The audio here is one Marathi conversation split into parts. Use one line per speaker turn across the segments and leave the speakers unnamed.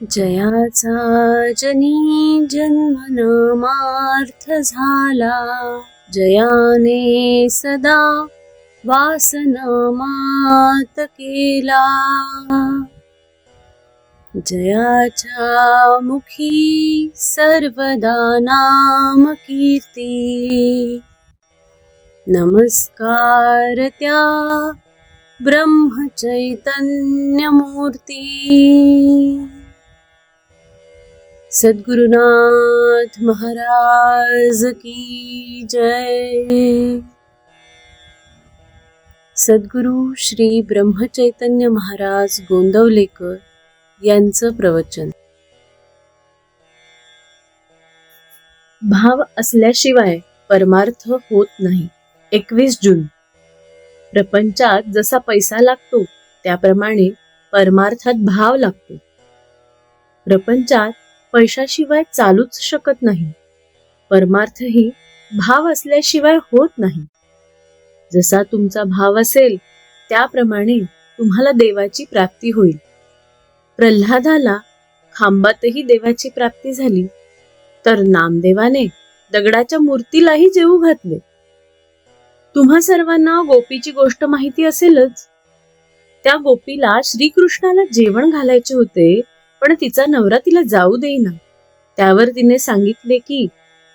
जयाचा जनी जन्म नामार्थ झाला, जयाने सदा वासनामात केला. जयाच्या मुखी सर्वदा नाम कीर्ती, नमस्कार त्या ब्रह्मचैतन्य मूर्ती. सद्गुरुनाथ महाराज की जय. सद्गुरु श्री ब्रह्मचैतन्य महाराज गोंदवलेकर यांचं प्रवचन. भाव असल्याशिवाय परमार्थ होत नाही. 21 जून. प्रपंचात जसा पैसा लागतो त्याप्रमाणे परमार्थात भाव लागतो. प्रपंचात पैशाशिवाय चालूच शकत नाही. परमार्थही भाव असल्याशिवाय होत नाही. जसा तुमचा भाव असेल त्याप्रमाणे तुम्हाला देवाची प्राप्ती होईल. प्रल्हादाला खांबातही देवाची प्राप्ती झाली, तर नामदेवाने दगडाच्या मूर्तीलाही जेवू घातले. तुम्हा सर्वांना गोपीची गोष्ट माहिती असेलच. त्या गोपीला श्रीकृष्णाला जेवण घालायचे होते, पण तिचा नवरा तिला जाऊ देईना. त्यावर तिने सांगितले की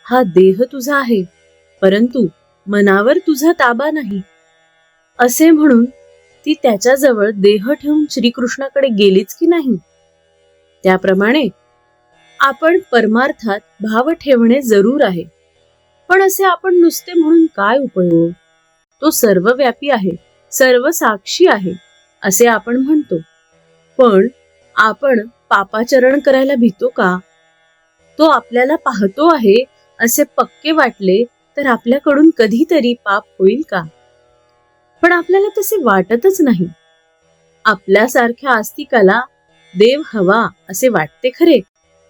हा देह तुझा आहे, परंतु मनावर तुझा ताबा नाही. असे म्हणून ती त्याच्याजवळ देह ठेवून श्रीकृष्णाकडे गेलीच की नाही. त्याप्रमाणे आपण परमार्थात भाव ठेवणे जरूर आहे. पण असे आपण नुसते म्हणून काय उपयोग? तो सर्वव्यापी आहे, सर्व साक्षी आहे असे आपण म्हणतो. पण आपण पापाचरण करायला भीतो का? तो आपल्याला पाहतो आहे असे पक्के वाटले तर आपल्याकडून कधीतरी पाप होईल का? पण आपल्याला तसे वाटतच नाही. आपल्यासारख्या आस्तिकाला देव हवा असे वाटते खरे,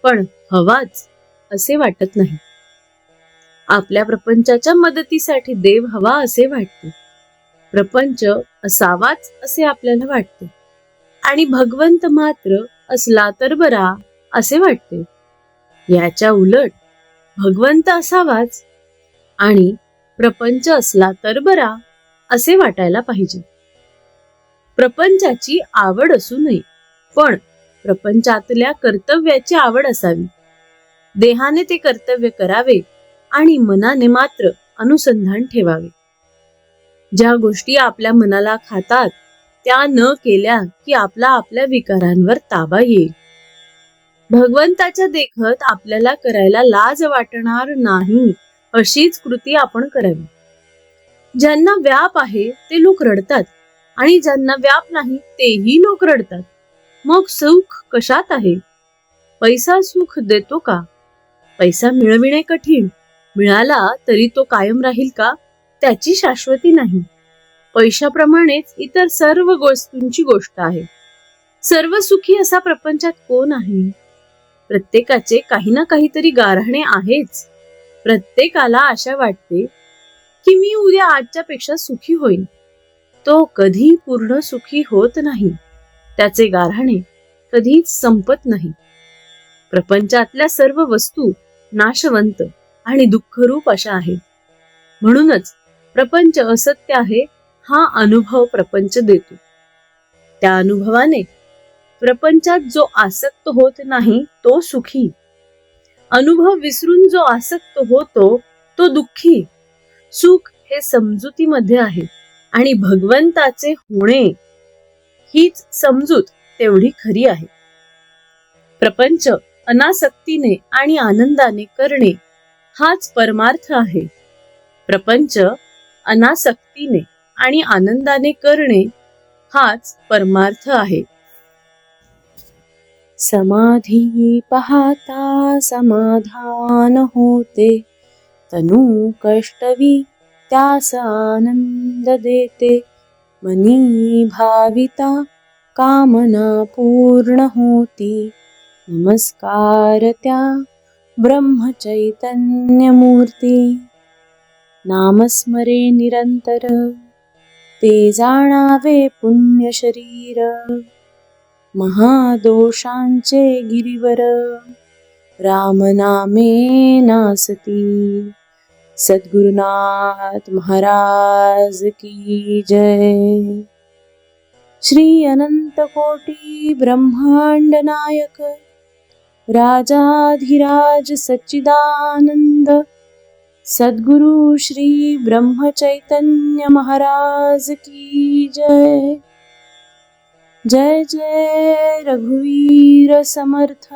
पण हवाच असे वाटत नाही. आपल्या प्रपंचाच्या मदतीसाठी देव हवा असे वाटते. प्रपंच असावाच असे आपल्याला वाटते, आणि भगवंत मात्र असला तर बरा असे वाटते. याच्या उलट भगवंत असावाच आणि प्रपंच असला तर बरा असे वाटायला पाहिजे. प्रपंचाची आवड असू नये, पण प्रपंचातल्या कर्तव्याची आवड असावी. देहाने ते कर्तव्य करावे आणि मनाने मात्र अनुसंधान ठेवावे. ज्या गोष्टी आपल्या मनाला खातात त्या न केल्या की आपल्या विकारांवर ताबा येईल. भगवंताच्या देखत आपल्याला करायला लाज वाटणार नाही अशीच कृती आपण करावी. ज्यांना व्याप आहे ते लोक रडतात, आणि ज्यांना व्याप नाही तेही लोक रडतात. मग सुख कशात आहे? पैसा सुख देतो का? पैसा मिळविणे कठीण, मिळाला तरी तो कायम राहील का? त्याची शाश्वती नाही. पैशाप्रमाणेच इतर सर्व वस्तूंची गोष्ट आहे. सर्व सुखी असा प्रपंचात कोण आहे? प्रत्येकाचे काही ना काहीतरी गाऱ्हाणे आहेच. प्रत्येकाला आशा वाटते की मी उद्या आजच्या पेक्षा सुखी होईल. तो कधी पूर्ण सुखी होत नाही. त्याचे गाऱ्हाणे कधीच संपत नाही. प्रपंचातल्या सर्व वस्तू नाशवंत आणि दुःखरूप अशा आहेत. म्हणूनच प्रपंच असत्य आहे हा अनुभव प्रपंच देतो. त्या अनुभवाने प्रपंचात जो आसक्त होत नाही तो सुखी. अनुभव विसरून जो आसक्त होतो तो दुःखी. सुख हे समजुतीमध्ये आहे, आणि भगवंताचे होणे हीच समजूत तेवढी खरी आहे. प्रपंच अनासक्तीने आणि आनंदाने करणे हाच परमार्थ आहे. प्रपंच अनासक्तीने आणि आनंदाने करणे हाच परमार्थ आहे. समाधी पाहता समाधान होते, तनु कष्टवी त्यास आनंद देते. मनी भाविता कामना पूर्ण होती, नमस्कार त्या ब्रह्मचैतन्य मूर्ती. नामस्मरे निरंतर, ते जाणावे पुण्य शरीर. महादोषांचे गिरीवर रामनामे नासती. सद्गुरुनाथ महाराज की जय. श्री अनंत कोटी ब्रह्मांड नायक राजाधिराज सच्चिदानंद सद्गुरु श्री ब्रह्म चैतन्य महाराज की जय. जय जय रघुवीर समर्थ.